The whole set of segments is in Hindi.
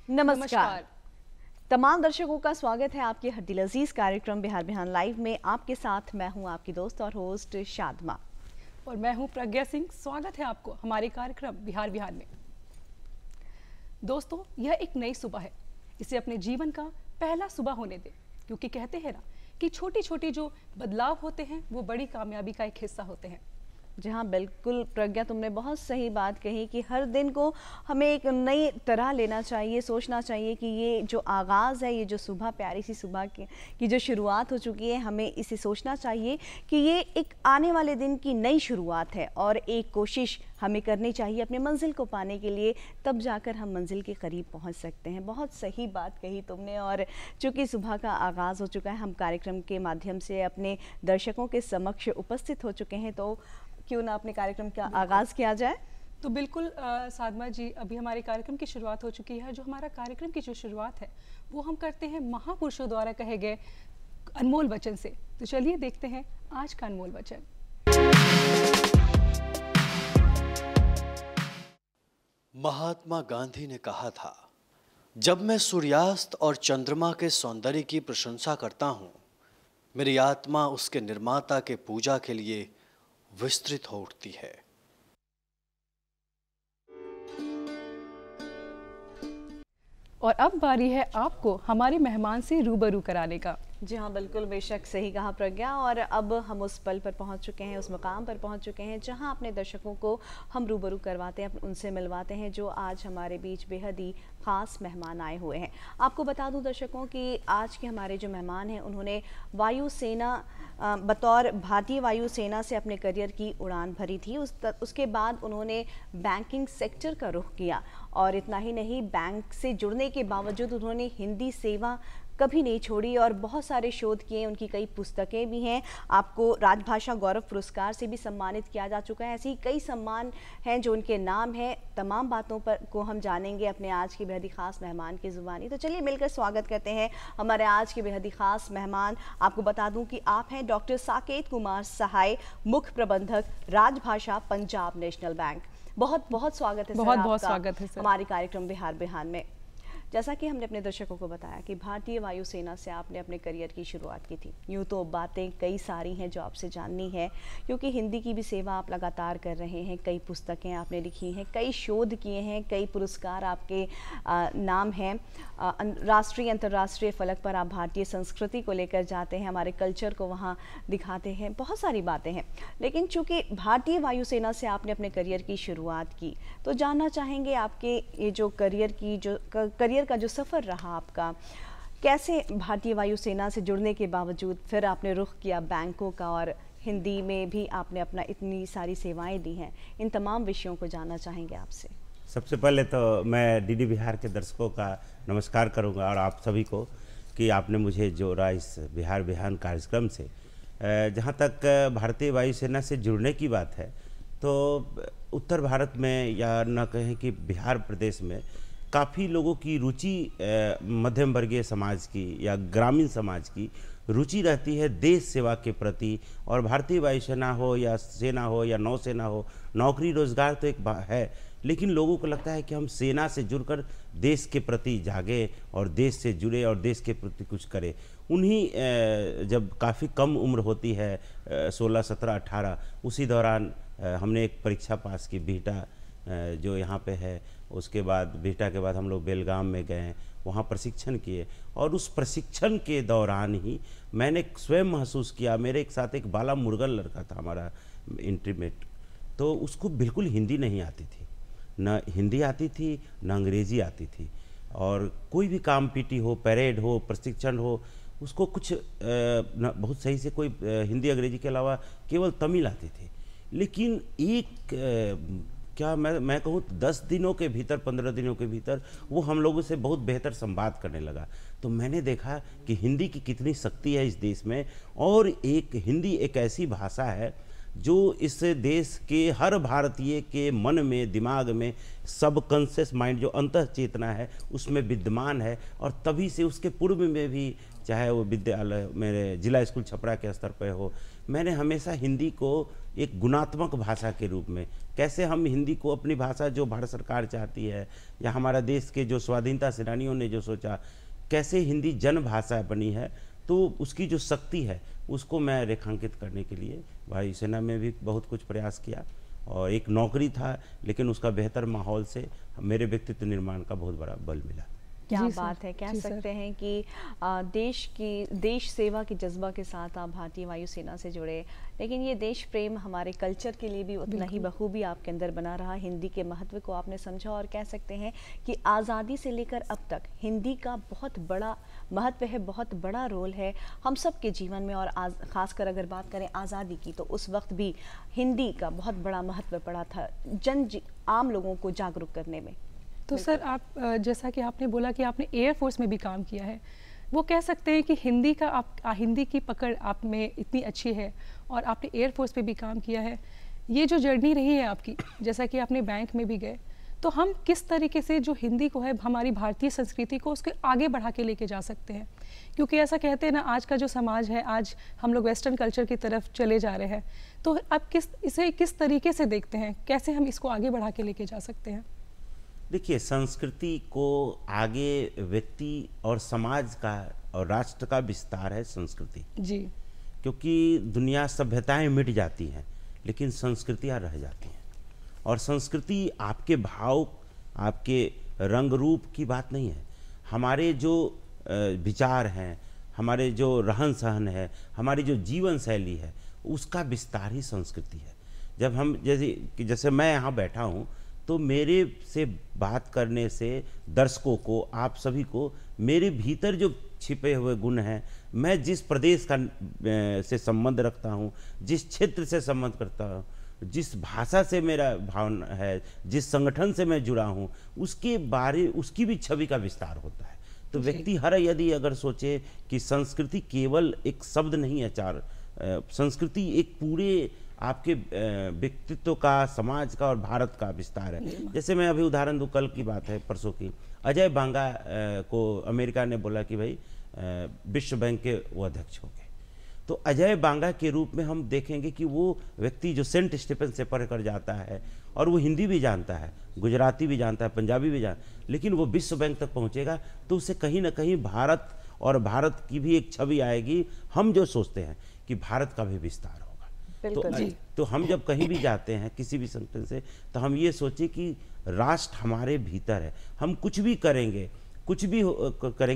नमस्कार। तमाम दर्शकों का स्वागत है आपके हर दिल अजीज कार्यक्रम बिहार बिहान लाइव में। आपके साथ मैं हूं आपकी दोस्त और होस्ट शादमा और मैं हूं प्रज्ञा सिंह। स्वागत है आपको हमारे कार्यक्रम बिहार बिहान में। दोस्तों, यह एक नई सुबह है, इसे अपने जीवन का पहला सुबह होने दें, क्योंकि कहते हैं ना कि छोटी छोटी जो बदलाव होते हैं वो बड़ी कामयाबी का एक हिस्सा होते हैं। जी हाँ, बिल्कुल प्रज्ञा, तुमने बहुत सही बात कही कि हर दिन को हमें एक नई तरह लेना चाहिए, सोचना चाहिए कि ये जो आगाज़ है, ये जो सुबह, प्यारी सी सुबह की जो शुरुआत हो चुकी है, हमें इसे सोचना चाहिए कि ये एक आने वाले दिन की नई शुरुआत है और एक कोशिश हमें करनी चाहिए अपने मंजिल को पाने के लिए, तब जाकर हम मंजिल के करीब पहुंच सकते हैं। बहुत सही बात कही तुमने। और चूँकि सुबह का आगाज़ हो चुका है, हम कार्यक्रम के माध्यम से अपने दर्शकों के समक्ष उपस्थित हो चुके हैं, तो क्यों ना अपने कार्यक्रम का आगाज़ किया जाए। तो बिल्कुल साधमा जी, अभी हमारे कार्यक्रम की शुरुआत हो चुकी है। जो हमारा कार्यक्रम की जो शुरुआत है वो हम करते हैं महापुरुषों द्वारा कहे गए अनमोल वचन से। तो चलिए देखते हैं आज का अनमोल वचन। महात्मा गांधी ने कहा था, जब मैं सूर्यास्त और चंद्रमा के सौंदर्य की प्रशंसा करता हूँ, मेरी आत्मा उसके निर्माता के पूजा के लिए विस्तृत हो उठती है। और अब बारी है आपको हमारे मेहमान से रूबरू कराने का। जी हाँ, बिल्कुल, बेशक सही कहा प्रज्ञा। और अब हम उस पल पर पहुंच चुके हैं, उस मकाम पर पहुंच चुके हैं जहां अपने दर्शकों को हम रूबरू करवाते हैं, उनसे मिलवाते हैं जो आज हमारे बीच बेहद ही ख़ास मेहमान आए हुए हैं। आपको बता दूं दर्शकों कि आज के हमारे जो मेहमान हैं, उन्होंने वायुसेना बतौर भारतीय वायुसेना से अपने करियर की उड़ान भरी थी। उसके बाद उन्होंने बैंकिंग सेक्टर का रुख किया और इतना ही नहीं, बैंक से जुड़ने के बावजूद उन्होंने हिंदी सेवा कभी नहीं छोड़ी और बहुत सारे शोध किए। उनकी कई पुस्तकें भी हैं। आपको राजभाषा गौरव पुरस्कार से भी सम्मानित किया जा चुका है। ऐसे ही कई सम्मान हैं जो उनके नाम हैं। तमाम बातों पर को हम जानेंगे अपने आज के बेहद ही खास मेहमान की ज़ुबानी। तो चलिए मिलकर स्वागत करते हैं हमारे आज के बेहद ही खास मेहमान। आपको बता दूं कि आप हैं डॉक्टर साकेत कुमार सहाय, मुख्य प्रबंधक राजभाषा पंजाब नेशनल बैंक। बहुत बहुत स्वागत है सर, बहुत बहुत स्वागत है सर हमारे कार्यक्रम बिहार बिहान में। जैसा कि हमने अपने दर्शकों को बताया कि भारतीय वायुसेना से आपने अपने करियर की शुरुआत की थी। यूँ तो बातें कई सारी हैं जो आपसे जाननी है, क्योंकि हिंदी की भी सेवा आप लगातार कर रहे हैं। कई पुस्तकें आपने लिखी हैं, कई शोध किए हैं, कई पुरस्कार आपके नाम हैं। राष्ट्रीय अंतर्राष्ट्रीय फलक पर आप भारतीय संस्कृति को लेकर जाते हैं, हमारे कल्चर को वहाँ दिखाते हैं, बहुत सारी बातें हैं। लेकिन चूँकि भारतीय वायुसेना से आपने अपने करियर की शुरुआत की, तो जानना चाहेंगे आपके ये जो करियर का जो सफ़र रहा आपका, कैसे भारतीय वायुसेना से जुड़ने के बावजूद फिर आपने रुख किया बैंकों का और हिंदी में भी आपने अपना इतनी सारी सेवाएं दी हैं। इन तमाम विषयों को जानना चाहेंगे आपसे। सबसे पहले तो मैं डीडी बिहार के दर्शकों का नमस्कार करूंगा और आप सभी को कि आपने मुझे जोड़ा इस बिहार बिहान कार्यक्रम से। जहां तक भारतीय वायुसेना से जुड़ने की बात है, तो उत्तर भारत में या न कहें कि बिहार प्रदेश में काफ़ी लोगों की रुचि मध्यम वर्गीय समाज की या ग्रामीण समाज की रुचि रहती है देश सेवा के प्रति। और भारतीय वायुसेना हो या सेना हो या नौसेना हो, नौकरी रोजगार तो एक है, लेकिन लोगों को लगता है कि हम सेना से जुड़कर देश के प्रति जागे और देश से जुड़े और देश के प्रति कुछ करें। उन्हीं जब काफ़ी कम उम्र होती है 16, 17, 18, उसी दौरान हमने एक परीक्षा पास की, बीटा जो यहाँ पे है। उसके बाद बीटा के बाद हम लोग बेलगाम में गए, वहाँ प्रशिक्षण किए और उस प्रशिक्षण के दौरान ही मैंने स्वयं महसूस किया, मेरे एक साथ एक बाला मुर्गल लड़का था हमारा इंटीमेट, तो उसको बिल्कुल हिंदी नहीं आती थी, न हिंदी आती थी न अंग्रेज़ी आती थी। और कोई भी काम पीटी हो, परेड हो, प्रशिक्षण हो, उसको कुछ न बहुत सही से कोई हिंदी अंग्रेजी के अलावा केवल तमिल आती थी। लेकिन एक क्या मैं कहूँ 10 दिनों के भीतर, 15 दिनों के भीतर वो हम लोगों से बहुत बेहतर संवाद करने लगा। तो मैंने देखा कि हिंदी की कितनी शक्ति है इस देश में। और एक हिंदी एक ऐसी भाषा है जो इस देश के हर भारतीय के मन में, दिमाग में, सबकॉन्शियस माइंड जो अंतः चेतना है उसमें विद्यमान है। और तभी से उसके पूर्व में भी, चाहे वो विद्यालय मेरे जिला स्कूल छपरा के स्तर पर हो, मैंने हमेशा हिंदी को एक गुणात्मक भाषा के रूप में, कैसे हम हिंदी को अपनी भाषा जो भारत सरकार चाहती है या हमारा देश के जो स्वाधीनता सेनानियों ने जो सोचा, कैसे हिंदी जन भाषा बनी है, तो उसकी जो शक्ति है उसको मैं रेखांकित करने के लिए वायुसेना में भी बहुत कुछ प्रयास किया। और एक नौकरी था, लेकिन उसका बेहतर माहौल से मेरे व्यक्तित्व निर्माण का बहुत बड़ा बल मिला। क्या जी बात सर, है, कह जी सकते सर। हैं कि देश सेवा की जज्बा के साथ आप भारतीय वायुसेना से जुड़े, लेकिन ये देश प्रेम हमारे कल्चर के लिए भी उतना ही बखूबी आपके अंदर बना रहा। हिंदी के महत्व को आपने समझा और कह सकते हैं कि आज़ादी से लेकर अब तक हिंदी का बहुत बड़ा महत्व है, बहुत बड़ा रोल है हम सब के जीवन में। और ख़ासकर अगर बात करें आज़ादी की, तो उस वक्त भी हिंदी का बहुत बड़ा महत्व पड़ा था आम लोगों को जागरूक करने में। तो सर, आप जैसा कि आपने बोला कि आपने एयरफोर्स में भी काम किया है, वो कह सकते हैं कि हिंदी की पकड़ आप में इतनी अच्छी है और आपने एयरफोर्स पे भी काम किया है। ये जो जर्नी रही है आपकी, जैसा कि आपने बैंक में भी गए, तो हम किस तरीके से जो हिंदी को है, हमारी भारतीय संस्कृति को, उसके आगे बढ़ा के लेके जा सकते हैं? क्योंकि ऐसा कहते हैं ना, आज का जो समाज है, आज हम लोग वेस्टर्न कल्चर की तरफ चले जा रहे हैं, तो आप इसे किस तरीके से देखते हैं? कैसे हम इसको आगे बढ़ा के लेके जा सकते हैं? देखिए, संस्कृति को आगे व्यक्ति और समाज का और राष्ट्र का विस्तार है संस्कृति जी। क्योंकि दुनिया सभ्यताएं मिट जाती हैं, लेकिन संस्कृतियां रह जाती हैं। और संस्कृति आपके भाव, आपके रंग रूप की बात नहीं है। हमारे जो विचार हैं, हमारे जो रहन सहन है, हमारी जो जीवन शैली है, उसका विस्तार ही संस्कृति है। जब हम जैसे मैं यहाँ बैठा हूँ, तो मेरे से बात करने से दर्शकों को, आप सभी को, मेरे भीतर जो छिपे हुए गुण हैं, मैं जिस प्रदेश का से संबंध रखता हूँ, जिस क्षेत्र से संबंध करता हूँ, जिस भाषा से मेरा भावना है, जिस संगठन से मैं जुड़ा हूँ, उसकी भी छवि का विस्तार होता है। तो व्यक्ति यदि अगर सोचे कि संस्कृति केवल एक शब्द नहीं है, संस्कृति एक पूरे आपके व्यक्तित्व का, समाज का और भारत का विस्तार है। जैसे मैं अभी उदाहरण दूं, कल की बात है, परसों की, अजय बांगा को अमेरिका ने बोला कि भाई विश्व बैंक के वो अध्यक्ष हो गए। तो अजय बांगा के रूप में हम देखेंगे कि वो व्यक्ति जो सेंट स्टीफन से पढ़ कर जाता है और वो हिंदी भी जानता है, गुजराती भी जानता है, पंजाबी भी लेकिन वो विश्व बैंक तक पहुँचेगा तो उसे कहीं ना कहीं भारत और भारत की भी एक छवि आएगी। हम जो सोचते हैं कि भारत का भी विस्तार होगा, तो हम जब कहीं भी जाते हैं किसी भी संगठन से, तो हम ये सोचे कि राष्ट्र हमारे भीतर है। हम कुछ भी करेंगे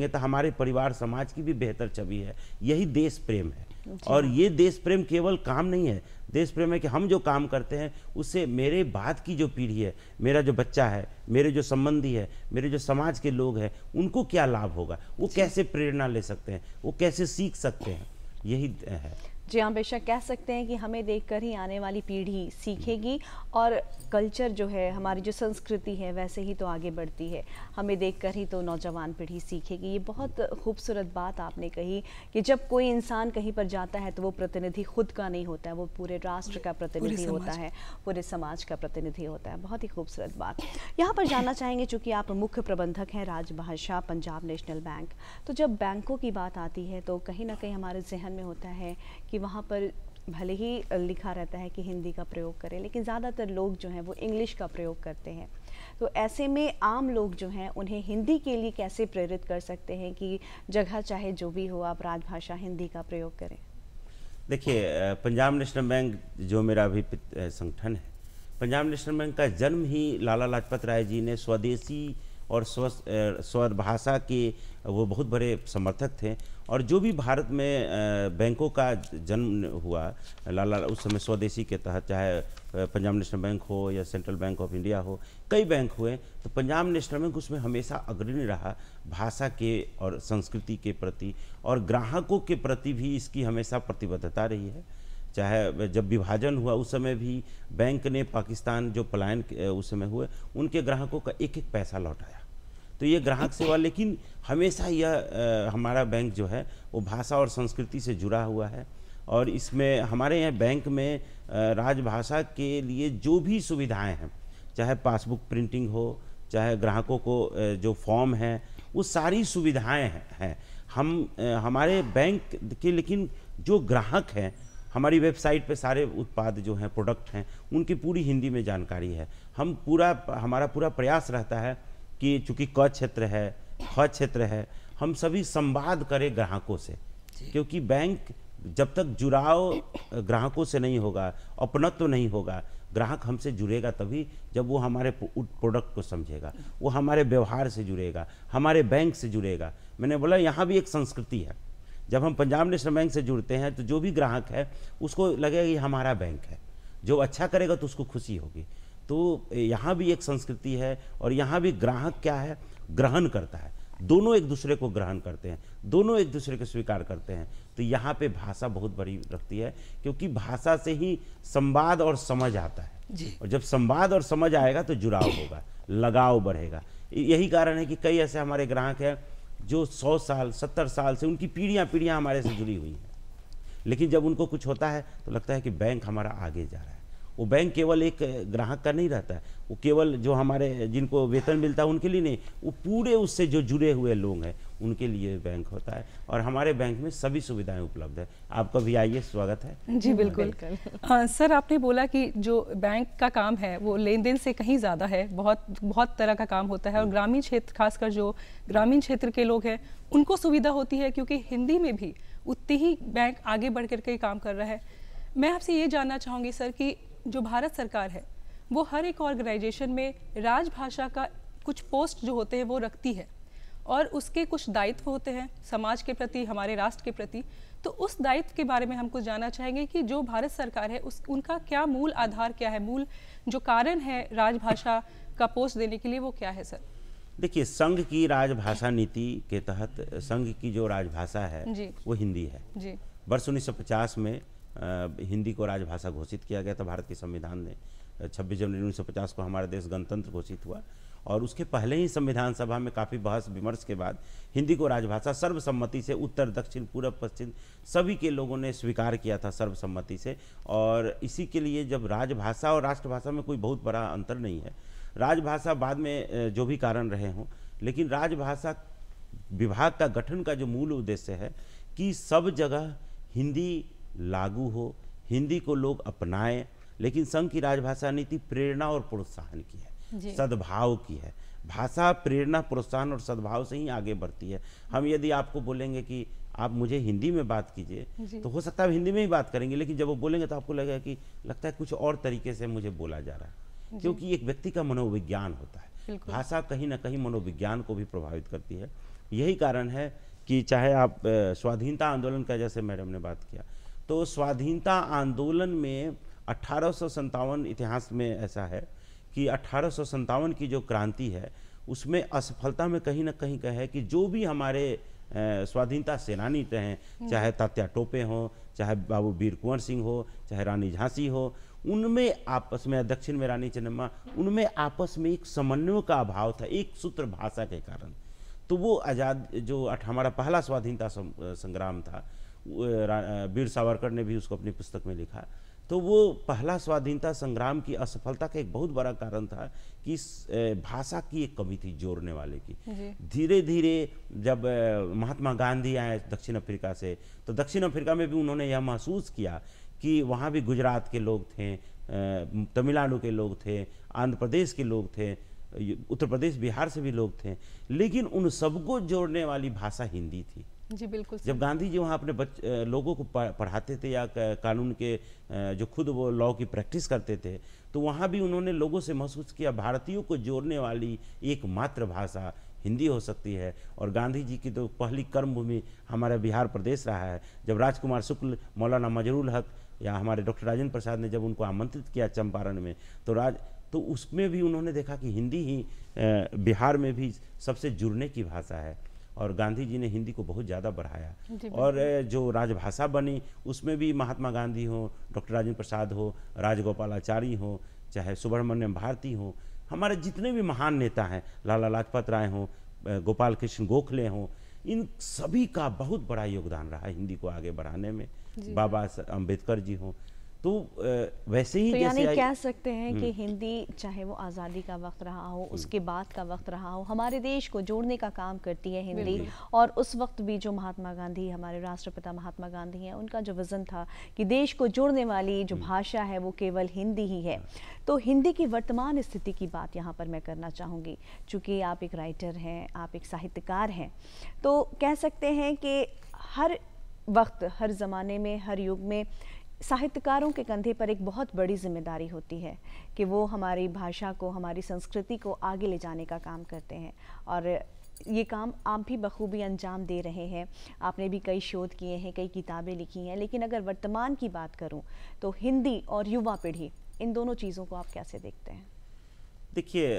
तो हमारे परिवार समाज की भी बेहतर छवि है। यही देश प्रेम है। और ये देश प्रेम केवल काम नहीं है, देश प्रेम है कि हम जो काम करते हैं उससे मेरे बाद की जो पीढ़ी है, मेरा जो बच्चा है, मेरे जो संबंधी है, मेरे जो समाज के लोग हैं, उनको क्या लाभ होगा, वो कैसे प्रेरणा ले सकते हैं, वो कैसे सीख सकते हैं, यही है। जी हाँ, बेशक कह सकते हैं कि हमें देखकर ही आने वाली पीढ़ी सीखेगी और कल्चर जो है, हमारी जो संस्कृति है, वैसे ही तो आगे बढ़ती है। हमें देखकर ही तो नौजवान पीढ़ी सीखेगी। ये बहुत खूबसूरत बात आपने कही कि जब कोई इंसान कहीं पर जाता है तो वो प्रतिनिधि खुद का नहीं होता है, वो पूरे राष्ट्र का प्रतिनिधि होता है, पूरे समाज का प्रतिनिधि होता है। बहुत ही खूबसूरत बात। यहाँ पर जानना चाहेंगे, चूँकि आप मुख्य प्रबंधक हैं राजभाषा पंजाब नेशनल बैंक, तो जब बैंकों की बात आती है तो कहीं ना कहीं हमारे जहन में होता है कि वहाँ पर भले ही लिखा रहता है कि हिंदी का प्रयोग करें, लेकिन ज़्यादातर लोग जो हैं वो इंग्लिश का प्रयोग करते हैं। तो ऐसे में आम लोग जो हैं उन्हें हिंदी के लिए कैसे प्रेरित कर सकते हैं कि जगह चाहे जो भी हो, आप राजभाषा हिंदी का प्रयोग करें? देखिए, पंजाब नेशनल बैंक जो मेरा अभी संगठन है, पंजाब नेशनल बैंक का जन्म ही लाला लाजपत राय जी ने स्वदेशी और स्वभाषा के वो बहुत बड़े समर्थक थे। और जो भी भारत में बैंकों का जन्म हुआ, लाला उस समय स्वदेशी के तहत, चाहे पंजाब नेशनल बैंक हो या सेंट्रल बैंक ऑफ इंडिया हो, कई बैंक हुए, तो पंजाब नेशनल बैंक उसमें हमेशा अग्रणी रहा भाषा के और संस्कृति के प्रति, और ग्राहकों के प्रति भी इसकी हमेशा प्रतिबद्धता रही है। चाहे जब विभाजन हुआ उस समय भी बैंक ने पाकिस्तान जो पलायन उस समय हुए, उनके ग्राहकों का एक एक पैसा लौटाया। तो ये ग्राहक सेवा, लेकिन हमेशा यह हमारा बैंक जो है वो भाषा और संस्कृति से जुड़ा हुआ है। और इसमें हमारे यहाँ बैंक में राजभाषा के लिए जो भी सुविधाएं हैं, चाहे पासबुक प्रिंटिंग हो, चाहे ग्राहकों को जो फॉर्म है, वो सारी सुविधाएं हैं। हम हमारे बैंक के, लेकिन जो ग्राहक हैं, हमारी वेबसाइट पे सारे उत्पाद जो हैं, प्रोडक्ट हैं, उनकी पूरी हिंदी में जानकारी है। हमारा पूरा प्रयास रहता है कि चूँकि क क्षेत्र है, ख क्षेत्र है, हम सभी संवाद करें ग्राहकों से, क्योंकि बैंक जब तक जुड़ाव ग्राहकों से नहीं होगा, अपनत्व नहीं होगा, ग्राहक हमसे जुड़ेगा तभी जब वो हमारे प्रोडक्ट को समझेगा, वो हमारे व्यवहार से जुड़ेगा, हमारे बैंक से जुड़ेगा। मैंने बोला यहाँ भी एक संस्कृति है। जब हम पंजाब नेशनल बैंक से जुड़ते हैं तो जो भी ग्राहक है उसको लगेगा कि हमारा बैंक है, जो अच्छा करेगा तो उसको खुशी होगी। तो यहाँ भी एक संस्कृति है और यहाँ भी ग्राहक क्या है, ग्रहण करता है, दोनों एक दूसरे को ग्रहण करते हैं, दोनों एक दूसरे को स्वीकार करते हैं। तो यहाँ पे भाषा बहुत बड़ी रखती है, क्योंकि भाषा से ही संवाद और समझ आता है, और जब संवाद और समझ आएगा तो जुड़ाव होगा, लगाव बढ़ेगा। यही कारण है कि कई ऐसे हमारे ग्राहक हैं जो 100 साल 70 साल से, उनकी पीढ़ियाँ हमारे से जुड़ी हुई हैं, लेकिन जब उनको कुछ होता है तो लगता है कि बैंक हमारा आगे जा रहा है। वो बैंक केवल एक ग्राहक का नहीं रहता है, वो केवल जो हमारे जिनको वेतन मिलता है उनके लिए नहीं, वो पूरे उससे जो जुड़े हुए लोग हैं उनके लिए बैंक होता है। और हमारे बैंक में सभी सुविधाएं उपलब्ध है। आप कभी आइए, स्वागत है। जी बिल्कुल। सर, आपने बोला कि जो बैंक का काम है वो लेन देन से कहीं ज़्यादा है, बहुत तरह का काम होता है, और ग्रामीण क्षेत्र, खासकर जो ग्रामीण क्षेत्र के लोग हैं उनको सुविधा होती है, क्योंकि हिंदी में भी उतनी ही बैंक आगे बढ़ करके काम कर रहा है। मैं आपसे ये जानना चाहूँगी सर कि जो भारत सरकार है वो हर एक ऑर्गेनाइजेशन में राजभाषा का कुछ पोस्ट जो होते हैं वो रखती है, और उसके कुछ दायित्व होते हैं समाज के प्रति, हमारे राष्ट्र के प्रति। तो उस दायित्व के बारे में हमको जानना चाहेंगे कि जो भारत सरकार है उनका क्या मूल आधार क्या है, मूल जो कारण है राजभाषा का पोस्ट देने के लिए, वो क्या है सर? देखिए, संघ की राजभाषा नीति के तहत संघ की जो राजभाषा है वो हिंदी है जी। वर्ष 1950 में हिंदी को राजभाषा घोषित किया गया था भारत के संविधान ने। 26 जनवरी 1950 को हमारा देश गणतंत्र घोषित हुआ, और उसके पहले ही संविधान सभा में काफ़ी बहस विमर्श के बाद हिंदी को राजभाषा सर्वसम्मति से उत्तर दक्षिण पूर्व पश्चिम सभी के लोगों ने स्वीकार किया था सर्वसम्मति से। और इसी के लिए जब राजभाषा और राष्ट्रभाषा में कोई बहुत बड़ा अंतर नहीं है, राजभाषा बाद में जो भी कारण रहे हों, लेकिन राजभाषा विभाग का गठन का जो मूल उद्देश्य है कि सब जगह हिंदी लागू हो, हिंदी को लोग अपनाएं। लेकिन संघ की राजभाषा नीति प्रेरणा और प्रोत्साहन की है, सद्भाव की है। भाषा प्रेरणा, प्रोत्साहन और सद्भाव से ही आगे बढ़ती है। हम यदि आपको बोलेंगे कि आप मुझे हिंदी में बात कीजिए, तो हो सकता है हिंदी में ही बात करेंगे, लेकिन जब वो बोलेंगे तो आपको लगेगा कि लगता है कुछ और तरीके से मुझे बोला जा रहा है, क्योंकि एक व्यक्ति का मनोविज्ञान होता है। भाषा कहीं ना कहीं मनोविज्ञान को भी प्रभावित करती है। यही कारण है कि चाहे आप स्वाधीनता आंदोलन का, जैसे मैडम ने बात किया, तो स्वाधीनता आंदोलन में 1857 इतिहास में ऐसा है कि 1857 की जो क्रांति है उसमें असफलता में कहीं ना कहीं का है कि जो भी हमारे स्वाधीनता सेनानी रहे, चाहे तात्या टोपे हो, चाहे बाबू वीर कुंवर सिंह हो, चाहे रानी झांसी हो, उनमें आपस में, दक्षिण में रानी चन्नम्मा, उनमें आपस में एक समन्वय का अभाव था, एक सूत्र भाषा के कारण। तो वो आज़ाद जो हमारा पहला स्वाधीनता संग्राम था, वीर सावरकर ने भी उसको अपनी पुस्तक में लिखा, तो वो पहला स्वाधीनता संग्राम की असफलता का एक बहुत बड़ा कारण था कि भाषा की एक कमी थी जोड़ने वाले की। धीरे धीरे जब महात्मा गांधी आए दक्षिण अफ्रीका से, तो दक्षिण अफ्रीका में भी उन्होंने यह महसूस किया कि वहाँ भी गुजरात के लोग थे, तमिलनाडु के लोग थे, आंध्र प्रदेश के लोग थे, उत्तर प्रदेश बिहार से भी लोग थे, लेकिन उन सबको जोड़ने वाली भाषा हिंदी थी। जी बिल्कुल। जब गांधी जी वहाँ अपने लोगों को पढ़ाते थे या कानून के जो खुद वो लॉ की प्रैक्टिस करते थे, तो वहाँ भी उन्होंने लोगों से महसूस किया भारतीयों को जोड़ने वाली एकमात्र भाषा हिंदी हो सकती है। और गांधी जी की तो पहली कर्मभूमि हमारा बिहार प्रदेश रहा है। जब राजकुमार शुक्ल, मौलाना मजरूल हक या हमारे डॉक्टर राजेंद्र प्रसाद ने जब उनको आमंत्रित किया चंपारण में, तो उसमें भी उन्होंने देखा कि हिंदी ही बिहार में भी सबसे जुड़ने की भाषा है, और गांधी जी ने हिंदी को बहुत ज़्यादा बढ़ाया। और जो राजभाषा बनी उसमें भी महात्मा गांधी हो, डॉक्टर राजेंद्र प्रसाद हो, राजगोपालाचारी हो, चाहे सुब्रमण्यम भारती हो, हमारे जितने भी महान नेता हैं, लाला लाजपत राय हों, गोपाल कृष्ण गोखले हों, इन सभी का बहुत बड़ा योगदान रहा हिंदी को आगे बढ़ाने में। बाबा अम्बेडकर जी हों, तो वैसे ही तो जैसे यानी कह सकते हैं कि हिंदी चाहे वो आज़ादी का वक्त रहा हो, उसके बाद का वक्त रहा हो, हमारे देश को जोड़ने का काम करती है हिंदी। और उस वक्त भी जो महात्मा गांधी, हमारे राष्ट्रपिता महात्मा गांधी हैं, उनका जो विज़न था कि देश को जोड़ने वाली जो भाषा है वो केवल हिंदी ही है। तो हिंदी की वर्तमान स्थिति की बात यहाँ पर मैं करना चाहूँगी, चूँकि आप एक राइटर हैं, आप एक साहित्यकार हैं, तो कह सकते हैं कि हर वक्त, हर ज़माने में, हर युग में साहित्यकारों के कंधे पर एक बहुत बड़ी जिम्मेदारी होती है कि वो हमारी भाषा को, हमारी संस्कृति को आगे ले जाने का काम करते हैं। और ये काम आप भी बखूबी अंजाम दे रहे हैं। आपने भी कई शोध किए हैं, कई किताबें लिखी हैं। लेकिन अगर वर्तमान की बात करूं तो हिंदी और युवा पीढ़ी, इन दोनों चीज़ों को आप कैसे देखते हैं? देखिए,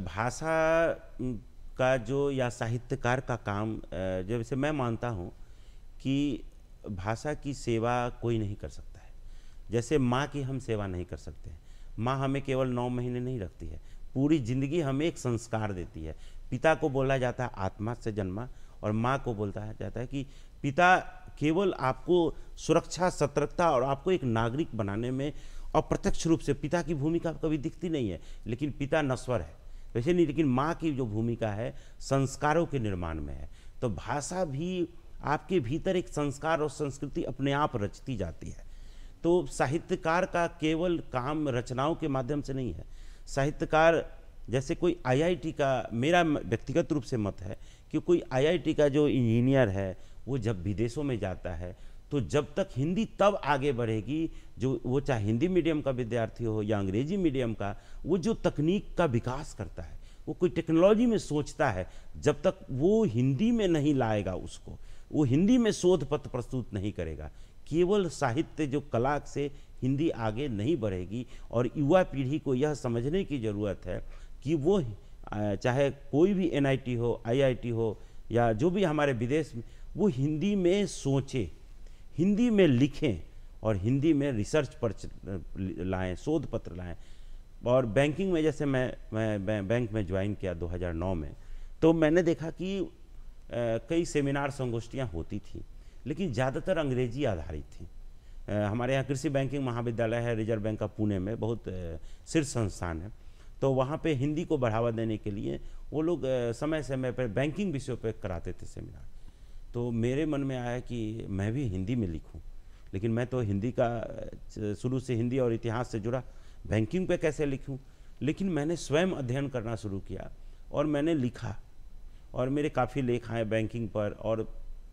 भाषा का जो या साहित्यकार का काम, जैसे मैं मानता हूँ कि भाषा की सेवा कोई नहीं कर सकता है। जैसे माँ की हम सेवा नहीं कर सकते हैं। माँ हमें केवल 9 महीने नहीं रखती है, पूरी जिंदगी हमें एक संस्कार देती है। पिता को बोला जाता है आत्मा से जन्मा, और माँ को बोलता जाता है कि पिता केवल आपको सुरक्षा, सतर्कता और आपको एक नागरिक बनाने में अप्रत्यक्ष रूप से, पिता की भूमिका कभी दिखती नहीं है, लेकिन पिता नश्वर है वैसे नहीं, लेकिन माँ की जो भूमिका है संस्कारों के निर्माण में है। तो भाषा भी आपके भीतर एक संस्कार और संस्कृति अपने आप रचती जाती है। तो साहित्यकार का केवल काम रचनाओं के माध्यम से नहीं है। साहित्यकार, जैसे कोई आईआईटी का, मेरा व्यक्तिगत रूप से मत है कि कोई आईआईटी का जो इंजीनियर है वो जब विदेशों में जाता है तो जब तक हिंदी तब आगे बढ़ेगी, जो वो चाहे हिंदी मीडियम का विद्यार्थी हो या अंग्रेजी मीडियम का, वो जो तकनीक का विकास करता है, वो कोई टेक्नोलॉजी में सोचता है, जब तक वो हिंदी में नहीं लाएगा उसको, वो हिंदी में शोध पत्र प्रस्तुत नहीं करेगा, केवल साहित्य जो कला से हिंदी आगे नहीं बढ़ेगी। और युवा पीढ़ी को यह समझने की ज़रूरत है कि वो चाहे कोई भी एनआईटी हो, आईआईटी हो या जो भी हमारे विदेश में, वो हिंदी में सोचें, हिंदी में लिखें और हिंदी में रिसर्च पर लाएं, शोध पत्र लाएं। और बैंकिंग में, जैसे मैं बैंक में ज्वाइन किया 2009 में, तो मैंने देखा कि कई सेमिनार, संगोष्ठियाँ होती थी, लेकिन ज़्यादातर अंग्रेजी आधारित थी। हमारे यहाँ कृषि बैंकिंग महाविद्यालय है, रिजर्व बैंक का पुणे में, बहुत शीर्ष संस्थान है। तो वहाँ पे हिंदी को बढ़ावा देने के लिए वो लोग समय समय पर बैंकिंग विषयों पर कराते थे सेमिनार। तो मेरे मन में आया कि मैं भी हिंदी में लिखूं, लेकिन मैं तो हिंदी का शुरू से हिंदी और इतिहास से जुड़ा, बैंकिंग पे कैसे लिखूं। लेकिन मैंने स्वयं अध्ययन करना शुरू किया और मैंने लिखा, और मेरे काफ़ी लेख आए बैंकिंग पर और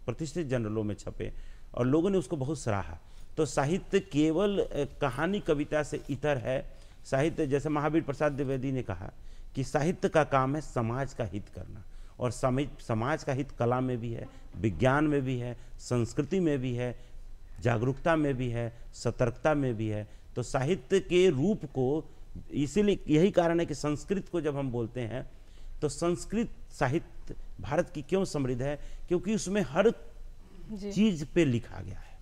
प्रतिष्ठित जर्नलों में छपे, और लोगों ने उसको बहुत सराहा। तो साहित्य केवल कहानी कविता से इतर है। साहित्य, जैसे महावीर प्रसाद द्विवेदी ने कहा कि साहित्य का काम है समाज का हित करना, और समाज का हित कला में भी है, विज्ञान में भी है, संस्कृति में भी है, जागरूकता में भी है, सतर्कता में भी है। तो साहित्य के रूप को, इसीलिए यही कारण है कि संस्कृत को जब हम बोलते हैं तो संस्कृत साहित्य भारत की क्यों समृद्ध है, क्योंकि उसमें हर चीज पे लिखा गया है।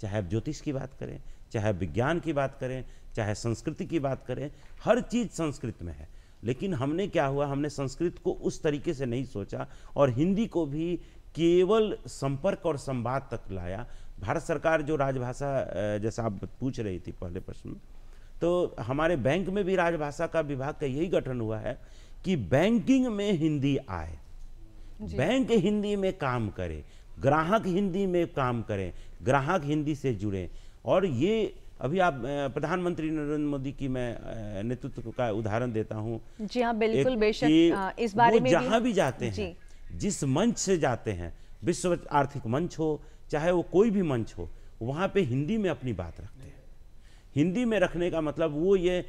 चाहे आप ज्योतिष की बात करें, चाहे विज्ञान की बात करें, चाहे संस्कृति की बात करें, हर चीज संस्कृत में है। लेकिन हमने क्या हुआ, हमने संस्कृत को उस तरीके से नहीं सोचा और हिंदी को भी केवल संपर्क और संवाद तक लाया। भारत सरकार जो राजभाषा, जैसा आप पूछ रही थी पहले प्रश्न में, तो हमारे बैंक में भी राजभाषा का विभाग का यही गठन हुआ है कि बैंकिंग में हिंदी आए, बैंक हिंदी में काम करे, ग्राहक हिंदी में काम करें, ग्राहक हिंदी से जुड़े। और ये अभी आप प्रधानमंत्री नरेंद्र मोदी की मैं नेतृत्व का उदाहरण देता हूँ। जी हाँ, बिल्कुल, बेशक इस बारे में जहाँ भी जाते हैं, जिस मंच से जाते हैं, विश्व आर्थिक मंच हो चाहे वो कोई भी मंच हो, वहाँ पे हिंदी में अपनी बात रखते हैं। हिंदी में रखने का मतलब वो ये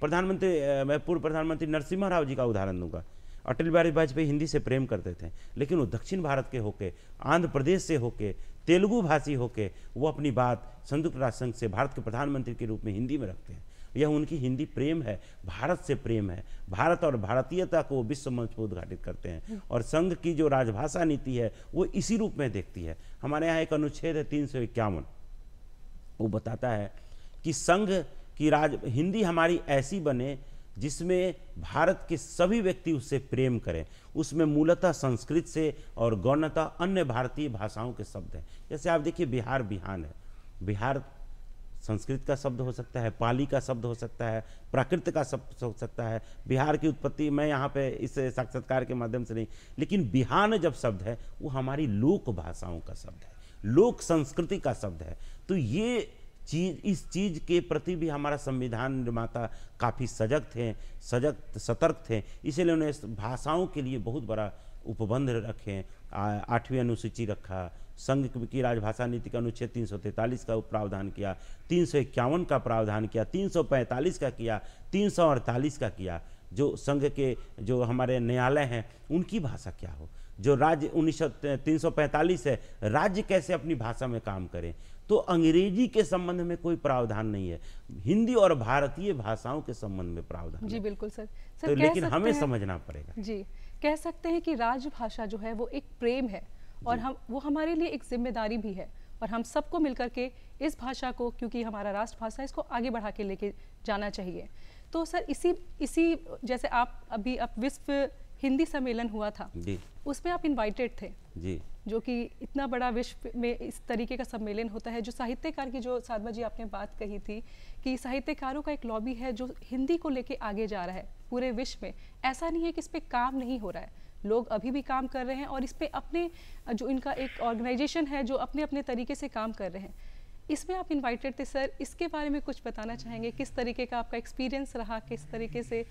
प्रधानमंत्री, मैं पूर्व प्रधानमंत्री नरसिम्हा राव जी का उदाहरण दूंगा। अटल बिहारी वाजपेयी हिंदी से प्रेम करते थे, लेकिन वो दक्षिण भारत के होके, आंध्र प्रदेश से होके, तेलुगु भाषी होके वो अपनी बात संयुक्त राष्ट्र संघ से भारत के प्रधानमंत्री के रूप में हिंदी में रखते हैं। यह उनकी हिंदी प्रेम है, भारत से प्रेम है, भारत और भारतीयता को विश्व मंच पर उद्घाटित करते हैं। और संघ की जो राजभाषा नीति है वो इसी रूप में देखती है। हमारे यहाँ एक अनुच्छेद है 351, वो बताता है कि संघ की हिंदी हमारी ऐसी बने जिसमें भारत के सभी व्यक्ति उससे प्रेम करें। उसमें मूलतः संस्कृत से और गौणतः अन्य भारतीय भाषाओं के शब्द हैं। जैसे आप देखिए बिहार बिहान है, बिहार संस्कृत का शब्द हो सकता है, पाली का शब्द हो सकता है, प्राकृत का शब्द हो सकता है। बिहार की उत्पत्ति मैं यहाँ पे इस साक्षात्कार के माध्यम से नहीं, लेकिन बिहान जब शब्द है वो हमारी लोक भाषाओं का शब्द है, लोक संस्कृति का शब्द है। तो ये चीज, इस चीज के प्रति भी हमारा संविधान निर्माता काफ़ी सतर्क थे, इसीलिए उन्हें भाषाओं के लिए बहुत बड़ा उपबंध रखे। 8वीं अनुसूची रखा, संघ की राजभाषा नीति का अनुच्छेद 343 का प्रावधान किया, 351 का प्रावधान किया, 345 का किया, 348 का किया। जो संघ के जो हमारे न्यायालय हैं उनकी भाषा क्या हो, जो राज्य 345 है, राज्य कैसे अपनी भाषा में काम करें। तो अंग्रेजी के संबंध में कोई प्रावधान नहीं है, हिंदी और भारतीय भाषाओं के संबंध में प्रावधान जी है। बिल्कुल सर। तो लेकिन हमें समझना पड़ेगा। जी, कह सकते हैं कि राजभाषा जो है वो एक प्रेम है और वो हमारे लिए एक जिम्मेदारी भी है, और हम सबको मिलकर के इस भाषा को, क्योंकि हमारा राष्ट्रभाषा, इसको आगे बढ़ा के लेके जाना चाहिए। तो सर इसी जैसे आप विश्व हिंदी सम्मेलन हुआ था जी, उसमें आप इनवाइटेड थे जी, जो कि इतना बड़ा विश्व में इस तरीके का सम्मेलन होता है। जो साहित्यकार की, जो साधमा जी आपने बात कही थी कि साहित्यकारों का एक लॉबी है जो हिंदी को लेके आगे जा रहा है पूरे विश्व में। ऐसा नहीं है कि इस पे काम नहीं हो रहा है, लोग अभी भी काम कर रहे हैं और इस पे अपने जो इनका एक ऑर्गेनाइजेशन है जो अपने अपने तरीके से काम कर रहे हैं। इसमें आप इनवाइटेड थे सर, इसके बारे में कुछ बताना चाहेंगे? किस तरीके का आपका एक्सपीरियंस रहा, किस तरीके से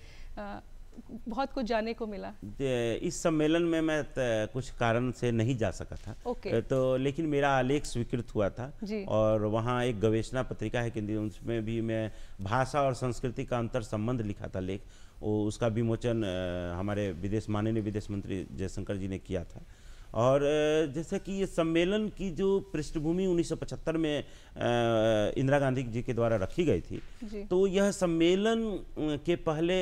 बहुत कुछ जानने को मिला? इस सम्मेलन में मैं कुछ कारण से नहीं जा सका था। तो लेकिन मेरा आलेख स्वीकृत हुआ था और वहाँ एक गवेषणा पत्रिका है हिंदी, उसमें भी मैं भाषा और संस्कृति का अंतर संबंध लिखा था लेख, उसका विमोचन हमारे माननीय विदेश मंत्री जयशंकर जी ने किया था। और जैसे कि ये सम्मेलन की जो पृष्ठभूमि 1975 में इंदिरा गांधी जी के द्वारा रखी गई थी, तो यह सम्मेलन के पहले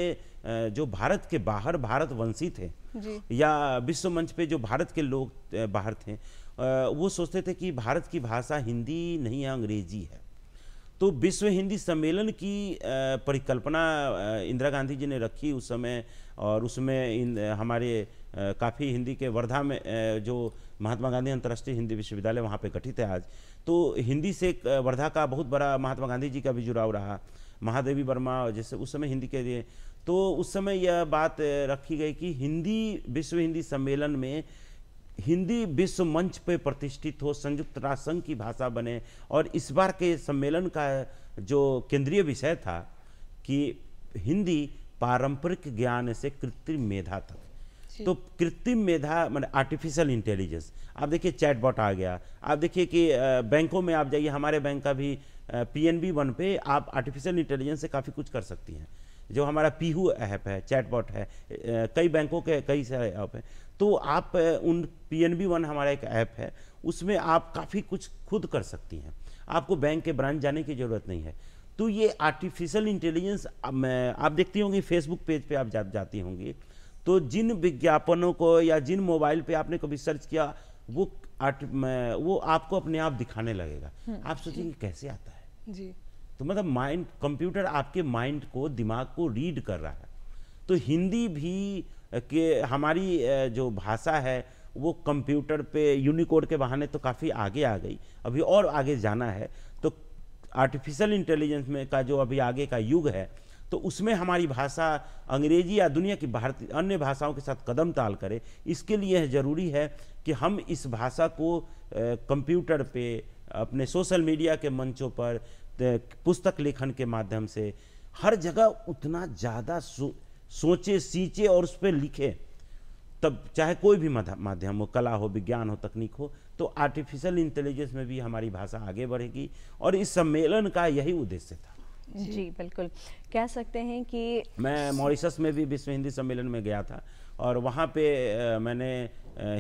जो भारत के बाहर भारतवंशी थे या विश्व मंच पे जो भारत के लोग बाहर थे, वो सोचते थे कि भारत की भाषा हिंदी नहीं है, अंग्रेजी है। तो विश्व हिंदी सम्मेलन की परिकल्पना इंदिरा गांधी जी ने रखी उस समय, और उसमें हमारे काफ़ी हिंदी के वर्धा में जो महात्मा गांधी अंतर्राष्ट्रीय हिंदी विश्वविद्यालय वहाँ पे गठित है आज, तो हिंदी से वर्धा का बहुत बड़ा महात्मा गांधी जी का भी जुड़ाव रहा। महादेवी वर्मा जैसे उस समय हिंदी के लिए, तो उस समय यह बात रखी गई कि हिंदी विश्व हिंदी सम्मेलन में हिंदी विश्व मंच पे प्रतिष्ठित हो, संयुक्त राष्ट्र संघ की भाषा बने। और इस बार के सम्मेलन का जो केंद्रीय विषय था कि हिंदी पारंपरिक ज्ञान से कृत्रिम मेधा तक। तो कृत्रिम मेधा माने आर्टिफिशियल इंटेलिजेंस, आप देखिए चैटबॉट आ गया। आप देखिए कि बैंकों में आप जाइए, हमारे बैंक का भी PNB 1 पे आप आर्टिफिशियल इंटेलिजेंस से काफ़ी कुछ कर सकती हैं। जो हमारा पीहू ऐप है, चैटबॉट है, कई बैंकों के कई सारे ऐप हैं। तो आप उन PNB 1 हमारा एक ऐप है, उसमें आप काफ़ी कुछ खुद कर सकती हैं, आपको बैंक के ब्रांच जाने की ज़रूरत नहीं है। तो ये आर्टिफिशियल इंटेलिजेंस आप देखती होंगी फेसबुक पेज पे आप जाती होंगी, तो जिन विज्ञापनों को या जिन मोबाइल पे आपने कभी सर्च किया वो आपको अपने आप दिखाने लगेगा। आप सोचेंगे कैसे आता है जी। तो मतलब माइंड, कंप्यूटर आपके माइंड को, दिमाग को रीड कर रहा है। तो हिंदी भी के हमारी जो भाषा है वो कंप्यूटर पे यूनिकोड के बहाने तो काफ़ी आगे आ गई, अभी और आगे जाना है। तो आर्टिफिशियल इंटेलिजेंस में का जो अभी आगे का युग है, तो उसमें हमारी भाषा अंग्रेजी या दुनिया की भारतीय अन्य भाषाओं के साथ कदम ताल करे। इसके लिए ज़रूरी है कि हम इस भाषा को कंप्यूटर पे, अपने सोशल मीडिया के मंचों पर, पुस्तक लेखन के माध्यम से हर जगह उतना ज़्यादा सोचे, सींचे और उस पर लिखे, तब चाहे कोई भी माध्यम हो, कला हो, विज्ञान हो, तकनीक हो, तो आर्टिफिशियल इंटेलिजेंस में भी हमारी भाषा आगे बढ़ेगी। और इस सम्मेलन का यही उद्देश्य था। जी बिल्कुल, कह सकते हैं कि मैं मॉरिशस में भी विश्व हिंदी सम्मेलन में गया था और वहाँ पे मैंने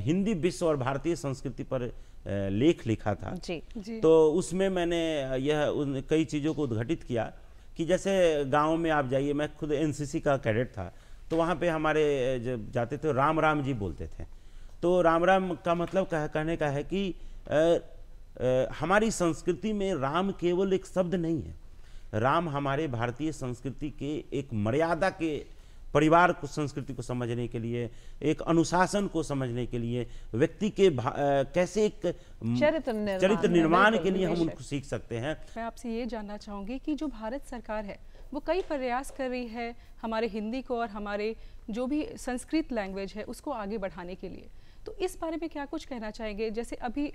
हिंदी विश्व और भारतीय संस्कृति पर लेख लिखा था जी। तो उसमें मैंने यह कई चीज़ों को उद्घाटित किया कि जैसे गाँव में आप जाइए, मैं खुद NCC का कैडेट था, तो वहाँ पे हमारे जब जाते थे राम राम जी बोलते थे। तो राम राम का मतलब कहने का है कि कि हमारी संस्कृति में राम केवल एक शब्द नहीं है, राम हमारे भारतीय संस्कृति के एक मर्यादा के परिवार को, संस्कृति को समझने के लिए, एक अनुशासन को समझने के लिए, व्यक्ति के कैसे एक चरित्र निर्माण के लिए हम उनको सीख सकते हैं। मैं आपसे ये जानना चाहूँगी कि जो भारत सरकार है वो कई प्रयास कर रही है हमारे हिंदी को और हमारे जो भी संस्कृत लैंग्वेज है उसको आगे बढ़ाने के लिए, तो इस बारे में क्या कुछ कहना चाहेंगे? जैसे अभी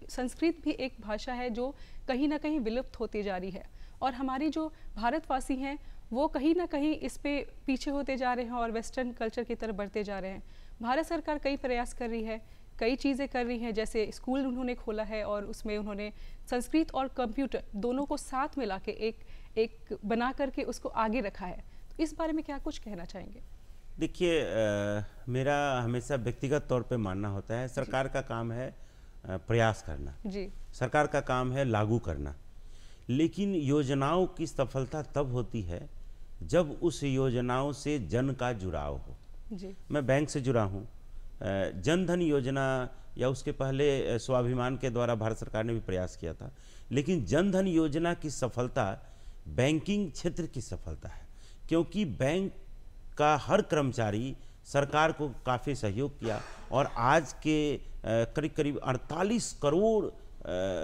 संस्कृत भी एक भाषा है जो कहीं ना कहीं विलुप्त होती जा रही है और हमारी जो भारतवासी हैं वो कहीं ना कहीं इस पे पीछे होते जा रहे हैं और वेस्टर्न कल्चर की तरफ बढ़ते जा रहे हैं। भारत सरकार कई प्रयास कर रही है, कई चीज़ें कर रही हैं, जैसे स्कूल उन्होंने खोला है और उसमें उन्होंने संस्कृत और कंप्यूटर दोनों को साथ मिला के एक बना करके उसको आगे रखा है। तो इस बारे में क्या कुछ कहना चाहेंगे? देखिए, मेरा हमेशा व्यक्तिगत तौर पे मानना होता है सरकार का काम है प्रयास करना जी, सरकार का काम है लागू करना, लेकिन योजनाओं की सफलता तब होती है जब उस योजनाओं से जन का जुड़ाव हो। जी, मैं बैंक से जुड़ा हूँ, जन धन योजना या उसके पहले स्वाभिमान के द्वारा भारत सरकार ने भी प्रयास किया था, लेकिन जन धन योजना की सफलता बैंकिंग क्षेत्र की सफलता है, क्योंकि बैंक का हर कर्मचारी सरकार को काफ़ी सहयोग किया और आज के करीब करीब 48 करोड़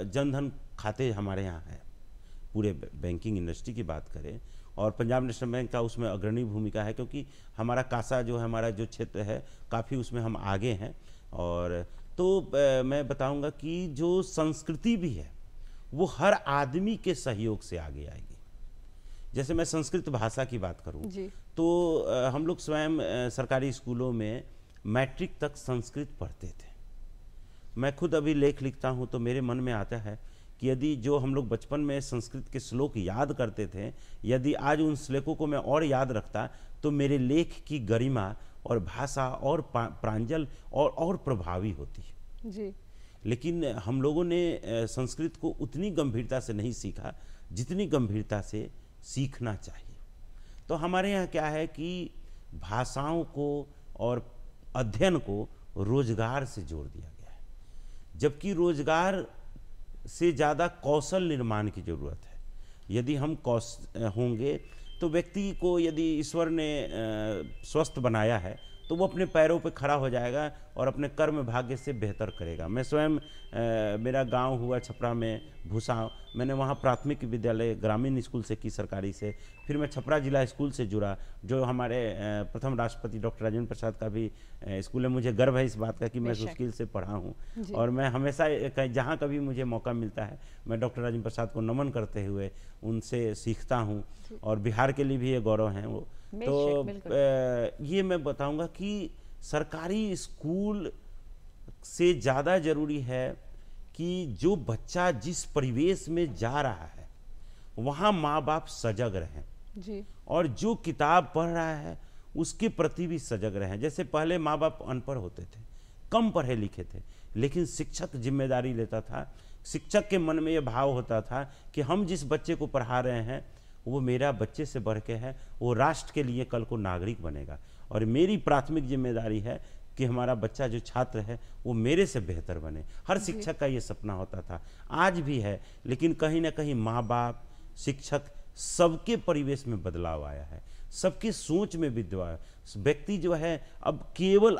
जनधन खाते हमारे यहाँ हैं। पूरे बैंकिंग इंडस्ट्री की बात करें और पंजाब नेशनल बैंक का उसमें अग्रणी भूमिका है, क्योंकि हमारा कासा जो है, हमारा जो क्षेत्र है काफ़ी उसमें हम आगे हैं। और तो मैं बताऊंगा कि जो संस्कृति भी है वो हर आदमी के सहयोग से आगे आएगी। जैसे मैं संस्कृत भाषा की बात करूं तो हम लोग स्वयं सरकारी स्कूलों में मैट्रिक तक संस्कृत पढ़ते थे। मैं खुद अभी लेख लिखता हूं तो मेरे मन में आता है कि यदि जो हम लोग बचपन में संस्कृत के श्लोक याद करते थे, यदि आज उन श्लोकों को मैं और याद रखता तो मेरे लेख की गरिमा और भाषा और प्रांजल और प्रभावी होती जी। लेकिन हम लोगों ने संस्कृत को उतनी गंभीरता से नहीं सीखा जितनी गंभीरता से सीखना चाहिए। तो हमारे यहाँ क्या है कि भाषाओं को और अध्ययन को रोजगार से जोड़ दिया गया है, जबकि रोजगार से ज़्यादा कौशल निर्माण की ज़रूरत है। यदि हम होंगे तो व्यक्ति को यदि ईश्वर ने स्वस्थ बनाया है तो वो अपने पैरों पे खड़ा हो जाएगा और अपने कर्म भाग्य से बेहतर करेगा। मैं स्वयं मेरा गांव हुआ छपरा में भूसाव, मैंने वहाँ प्राथमिक विद्यालय ग्रामीण स्कूल से की सरकारी से, फिर मैं छपरा जिला स्कूल से जुड़ा जो हमारे प्रथम राष्ट्रपति डॉक्टर राजेंद्र प्रसाद का भी स्कूल है। मुझे गर्व है इस बात का कि मैं उस स्कूल से पढ़ा हूँ और मैं हमेशा जहाँ कभी मुझे मौका मिलता है मैं डॉक्टर राजेंद्र प्रसाद को नमन करते हुए उनसे सीखता हूँ और बिहार के लिए भी ये गौरव हैं वो। तो ये मैं बताऊंगा कि सरकारी स्कूल से ज़्यादा ज़रूरी है कि जो बच्चा जिस परिवेश में जा रहा है वहाँ माँ बाप सजग रहें जी। और जो किताब पढ़ रहा है उसके प्रति भी सजग रहें। जैसे पहले माँ बाप अनपढ़ होते थे, कम पढ़े लिखे थे, लेकिन शिक्षक जिम्मेदारी लेता था। शिक्षक के मन में ये भाव होता था कि हम जिस बच्चे को पढ़ा रहे हैं वो मेरा बच्चे से बढ़ के है, वो राष्ट्र के लिए कल को नागरिक बनेगा और मेरी प्राथमिक जिम्मेदारी है कि हमारा बच्चा जो छात्र है वो मेरे से बेहतर बने। हर शिक्षक का ये सपना होता था, आज भी है, लेकिन कहीं ना कहीं माँ बाप, शिक्षक, सबके परिवेश में बदलाव आया है, सबकी सोच में बदलाव। व्यक्ति जो है अब केवल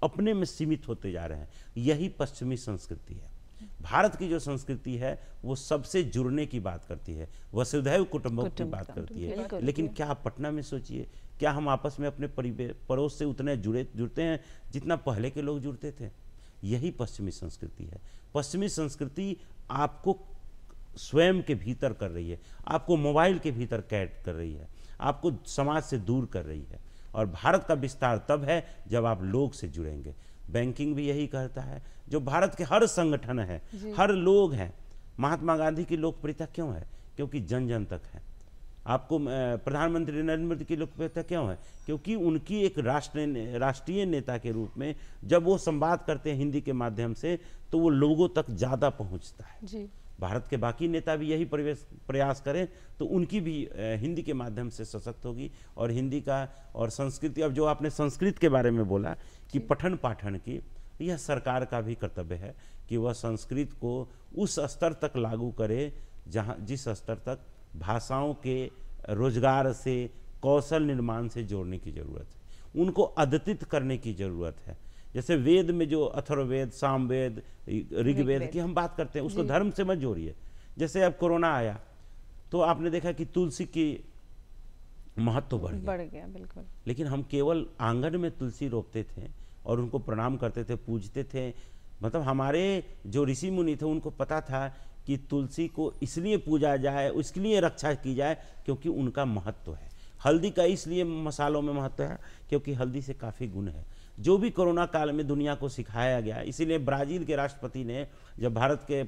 अपने में सीमित होते जा रहे हैं। यही पश्चिमी संस्कृति है। भारत की जो संस्कृति है वो सबसे जुड़ने की बात करती है, वसुधैव कुटुंबकम की बात करती है। लेकिन क्या आप पटना में सोचिए, क्या हम आपस में अपने पड़ोस से उतने जुड़ते हैं जितना पहले के लोग जुड़ते थे? यही पश्चिमी संस्कृति है। पश्चिमी संस्कृति आपको स्वयं के भीतर कर रही है, आपको मोबाइल के भीतर कैद कर रही है, आपको समाज से दूर कर रही है। और भारत का विस्तार तब है जब आप लोग से जुड़ेंगे। बैंकिंग भी यही कहता है, जो भारत के हर संगठन है, हर लोग हैं। महात्मा गांधी की लोकप्रियता क्यों है? क्योंकि जन जन तक है। आपको प्रधानमंत्री नरेंद्र मोदी की लोकप्रियता क्यों है? क्योंकि उनकी एक राष्ट्रीय नेता के रूप में जब वो संवाद करते हैं हिंदी के माध्यम से तो वो लोगों तक ज़्यादा पहुँचता है जी। भारत के बाकी नेता भी यही प्रयास करें तो उनकी भी हिंदी के माध्यम से सशक्त होगी। और हिंदी का और संस्कृति, अब जो आपने संस्कृत के बारे में बोला कि पठन पाठन की, यह सरकार का भी कर्तव्य है कि वह संस्कृत को उस स्तर तक लागू करे जिस स्तर तक भाषाओं के रोजगार से, कौशल निर्माण से जोड़ने की ज़रूरत है, उनको अद्यतित करने की ज़रूरत है। जैसे वेद में जो अथर्ववेद, सामवेद, ऋग्वेद की हम बात करते हैं, उसको धर्म से मत जोड़िए। जैसे अब कोरोना आया तो आपने देखा कि तुलसी की महत्व बढ़ गया, बिल्कुल। लेकिन हम केवल आंगन में तुलसी रोपते थे और उनको प्रणाम करते थे, पूजते थे। मतलब हमारे जो ऋषि मुनि थे उनको पता था कि तुलसी को इसलिए पूजा जाए, उसके लिए रक्षा की जाए क्योंकि उनका महत्व है। हल्दी का इसलिए मसालों में महत्व है क्योंकि हल्दी से काफ़ी गुण है। जो भी कोरोना काल में दुनिया को सिखाया गया, इसीलिए ब्राज़ील के राष्ट्रपति ने जब भारत के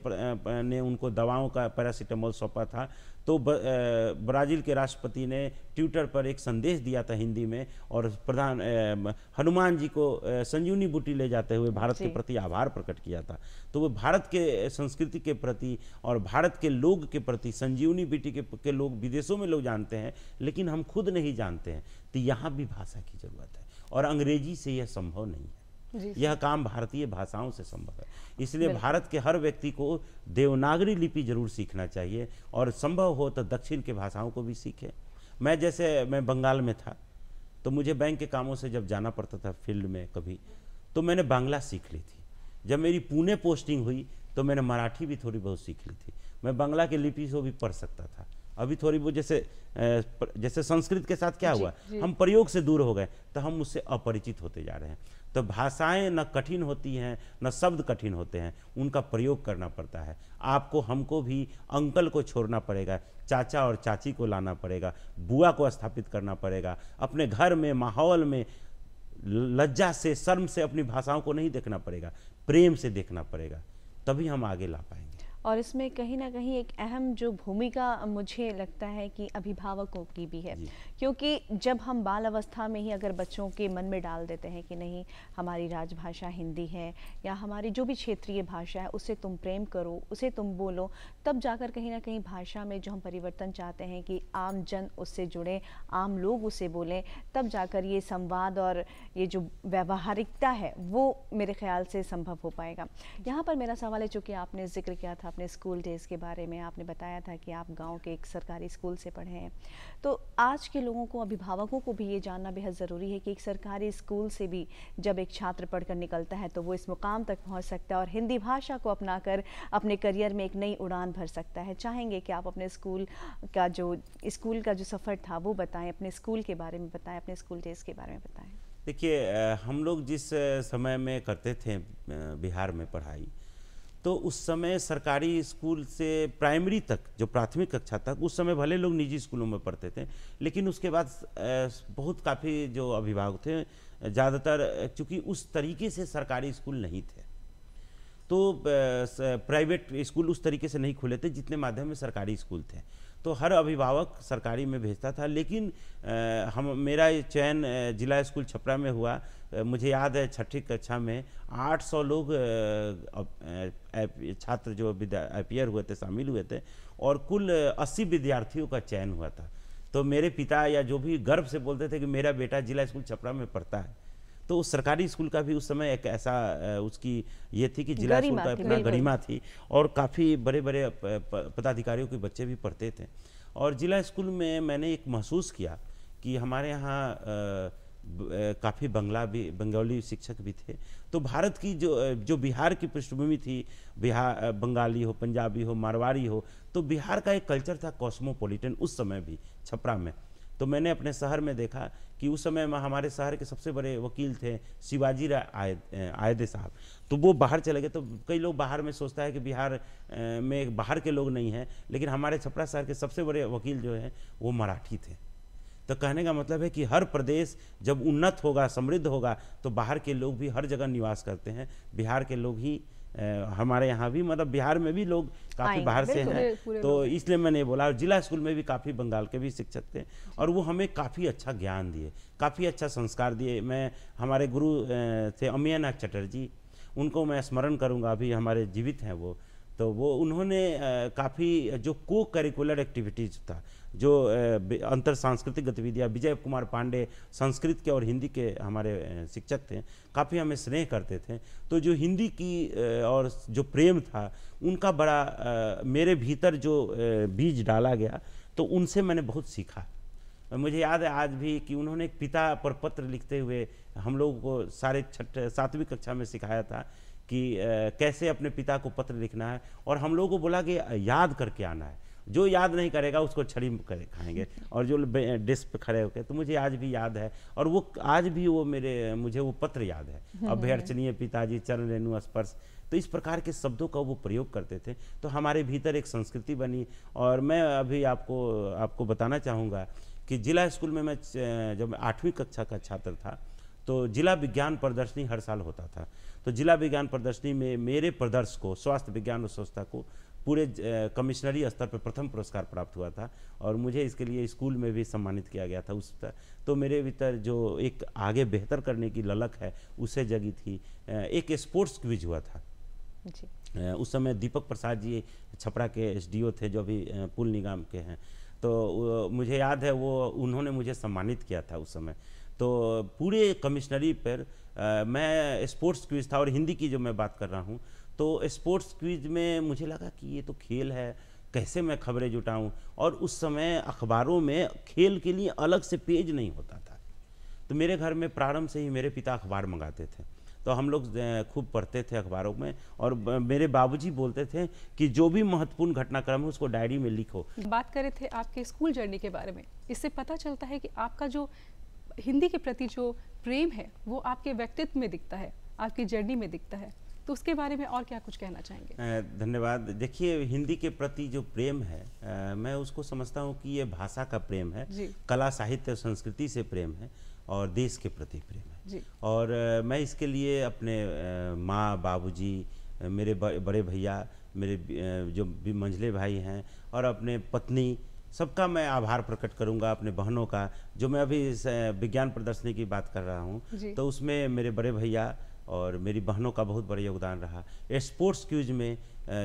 ने उनको दवाओं का पैरासीटामोल सौंपा था तो ब्राज़ील के राष्ट्रपति ने ट्विटर पर एक संदेश दिया था हिंदी में, और हनुमान जी को संजीवनी बूटी ले जाते हुए भारत के प्रति आभार प्रकट किया था। तो वो भारत के संस्कृति के प्रति और भारत के लोग के प्रति संजीवनी बूटी के लोग विदेशों में लोग जानते हैं, लेकिन हम खुद नहीं जानते हैं। तो यहाँ भी भाषा की ज़रूरत है और अंग्रेजी से यह संभव नहीं है। यह काम भारतीय भाषाओं से संभव है। इसलिए भारत के हर व्यक्ति को देवनागरी लिपि जरूर सीखना चाहिए और संभव हो तो दक्षिण के भाषाओं को भी सीखे। मैं बंगाल में था तो मुझे बैंक के कामों से जब जाना पड़ता था फील्ड में कभी, तो मैंने बांग्ला सीख ली थी। जब मेरी पुणे पोस्टिंग हुई तो मैंने मराठी भी थोड़ी बहुत सीख ली थी। मैं बांग्ला के लिपि से भी पढ़ सकता था। अभी थोड़ी बहुत जैसे संस्कृत के साथ क्या हुआ, हम प्रयोग से दूर हो गए तो हम उससे अपरिचित होते जा रहे हैं। तो भाषाएं न कठिन होती हैं न शब्द कठिन होते हैं, उनका प्रयोग करना पड़ता है। आपको हमको भी अंकल को छोड़ना पड़ेगा, चाचा और चाची को लाना पड़ेगा, बुआ को स्थापित करना पड़ेगा। अपने घर में माहौल में लज्जा से, शर्म से अपनी भाषाओं को नहीं देखना पड़ेगा, प्रेम से देखना पड़ेगा, तभी हम आगे ला पाएंगे। और इसमें कहीं ना कहीं एक अहम जो भूमिका मुझे लगता है कि अभिभावकों की भी है, क्योंकि जब हम बाल अवस्था में ही अगर बच्चों के मन में डाल देते हैं कि नहीं हमारी राजभाषा हिंदी है या हमारी जो भी क्षेत्रीय भाषा है उससे तुम प्रेम करो, उसे तुम बोलो, तब जाकर कहीं ना कहीं भाषा में जो हम परिवर्तन चाहते हैं कि आम जन उससे जुड़े, आम लोग उसे बोलें, तब जाकर ये संवाद और ये जो व्यावहारिकता है वो मेरे ख्याल से संभव हो पाएगा। यहाँ पर मेरा सवाल है, चूँकि आपने जिक्र किया था अपने स्कूल डेज़ के बारे में, आपने बताया था कि आप गांव के एक सरकारी स्कूल से पढ़े हैं, तो आज के लोगों को, अभिभावकों को भी ये जानना बेहद ज़रूरी है कि एक सरकारी स्कूल से भी जब एक छात्र पढ़कर निकलता है तो वो इस मुकाम तक पहुंच सकता है और हिंदी भाषा को अपनाकर अपने करियर में एक नई उड़ान भर सकता है। चाहेंगे कि आप अपने स्कूल का जो सफ़र था वो बताएं, अपने स्कूल के बारे में बताएं, अपने स्कूल डेज़ के बारे में बताएं। देखिए, हम लोग जिस समय में करते थे बिहार में पढ़ाई, तो उस समय सरकारी स्कूल से प्राइमरी तक, जो प्राथमिक कक्षा तक, उस समय भले लोग निजी स्कूलों में पढ़ते थे, लेकिन उसके बाद बहुत काफ़ी जो अभिभावक थे, ज़्यादातर चूँकि उस तरीके से सरकारी स्कूल नहीं थे, तो प्राइवेट स्कूल उस तरीके से नहीं खुले थे जितने माध्यम में सरकारी स्कूल थे, तो हर अभिभावक सरकारी में भेजता था। लेकिन मेरा चयन जिला स्कूल छपरा में हुआ। मुझे याद है 6ठी कक्षा में 800 लोग छात्र जो अपियर हुए थे, शामिल हुए थे, और कुल 80 विद्यार्थियों का चयन हुआ था। तो मेरे पिता या जो भी गर्व से बोलते थे कि मेरा बेटा जिला स्कूल छपरा में पढ़ता है। तो उस सरकारी स्कूल का भी उस समय एक ऐसा उसकी ये थी कि जिला स्कूल का अपना गरिमा थी और काफ़ी बड़े बड़े पदाधिकारियों के बच्चे भी पढ़ते थे। और जिला स्कूल में मैंने एक महसूस किया कि हमारे यहाँ काफ़ी बंगाली शिक्षक भी थे। तो भारत की जो बिहार की पृष्ठभूमि थी, बिहार बंगाली हो, पंजाबी हो, मारवाड़ी हो, तो बिहार का एक कल्चर था कॉस्मोपॉलिटन उस समय भी छपरा में। तो मैंने अपने शहर में देखा कि उस समय में हमारे शहर के सबसे बड़े वकील थे शिवाजी राय आयदे साहब। तो वो बाहर चले गए। तो कई लोग बाहर में सोचता है कि बिहार में बाहर के लोग नहीं हैं, लेकिन हमारे छपरा शहर के सबसे बड़े वकील जो हैं वो मराठी थे। तो कहने का मतलब है कि हर प्रदेश जब उन्नत होगा, समृद्ध होगा, तो बाहर के लोग भी हर जगह निवास करते हैं। बिहार के लोग ही हमारे यहाँ भी, मतलब बिहार में भी लोग काफ़ी बाहर से हैं, तो इसलिए मैंने बोला। और जिला स्कूल में भी काफ़ी बंगाल के भी शिक्षक थे और वो हमें काफ़ी अच्छा ज्ञान दिए, काफ़ी अच्छा संस्कार दिए। हमारे गुरु थे अमियानाथ चटर्जी, उनको मैं स्मरण करूँगा, अभी हमारे जीवित हैं वो। तो वो उन्होंने काफ़ी जो को करिकुलर एक्टिविटीज़ था, जो अंतर सांस्कृतिक गतिविधियाँ, विजय कुमार पांडे संस्कृत के और हिंदी के हमारे शिक्षक थे, काफ़ी हमें स्नेह करते थे। तो जो हिंदी की और जो प्रेम था उनका बड़ा मेरे भीतर जो बीज डाला गया, तो तो उनसे मैंने बहुत सीखा। मुझे याद है आज भी कि उन्होंने एक पिता पर पत्र लिखते हुए हम लोगों को सारे 7वीं कक्षा में सिखाया था कि कैसे अपने पिता को पत्र लिखना है, और हम लोगों को बोला कि याद करके आना है, जो याद नहीं करेगा उसको छड़ी करे खाएंगे, और जो डेस्क पे खड़े होकर। तो मुझे आज भी याद है, और वो आज भी वो मुझे वो पत्र याद है, अभ्यर्चनीय पिताजी चरण रेणु स्पर्श। तो इस प्रकार के शब्दों का वो प्रयोग करते थे, तो हमारे भीतर एक संस्कृति बनी। और मैं अभी आपको बताना चाहूँगा कि जिला स्कूल में मैं जब मैं 8वीं कक्षा का छात्र था तो जिला विज्ञान प्रदर्शनी हर साल होता था। तो जिला विज्ञान प्रदर्शनी में मेरे प्रदर्श को स्वास्थ्य विज्ञान संस्था को पूरे कमिश्नरी स्तर पर प्रथम पुरस्कार प्राप्त हुआ था, और मुझे इसके लिए स्कूल में भी सम्मानित किया गया था उस पर। तो मेरे भीतर जो एक आगे बेहतर करने की ललक है उसे जगी थी। एक स्पोर्ट्स क्विज हुआ था जी। उस समय दीपक प्रसाद जी छपरा के एसडीओ थे, जो अभी पुल निगम के हैं। तो मुझे याद है वो उन्होंने मुझे सम्मानित किया था उस समय। तो पूरे कमिश्नरी पर मैं स्पोर्ट्स क्विज था, और हिंदी की जो मैं बात कर रहा हूँ, तो स्पोर्ट्स क्विज में मुझे लगा कि ये तो खेल है, कैसे मैं खबरें जुटाऊं। और उस समय अखबारों में खेल के लिए अलग से पेज नहीं होता था। तो मेरे घर में प्रारंभ से ही मेरे पिता अखबार मंगाते थे, तो हम लोग खूब पढ़ते थे अखबारों में। और मेरे बाबूजी बोलते थे कि जो भी महत्वपूर्ण घटनाक्रम है उसको डायरी में लिखो। बात कर रहे थे आपके स्कूल जर्नी के बारे में, इससे पता चलता है कि आपका जो हिंदी के प्रति जो प्रेम है वो आपके व्यक्तित्व में दिखता है, आपकी जर्नी में दिखता है। तो उसके बारे में और क्या कुछ कहना चाहेंगे? धन्यवाद। देखिए, हिंदी के प्रति जो प्रेम है, मैं उसको समझता हूँ कि ये भाषा का प्रेम है, कला साहित्य संस्कृति से प्रेम है, और देश के प्रति प्रेम है जी। और मैं इसके लिए अपने माँ, बाबूजी, मेरे बड़े भैया, मेरे जो भी मंझले भाई हैं, और अपने पत्नी, सबका मैं आभार प्रकट करूंगा। अपने बहनों का, जो मैं अभी विज्ञान प्रदर्शनी की बात कर रहा हूं, तो उसमें मेरे बड़े भैया और मेरी बहनों का बहुत बड़ा योगदान रहा। स्पोर्ट्स क्विज में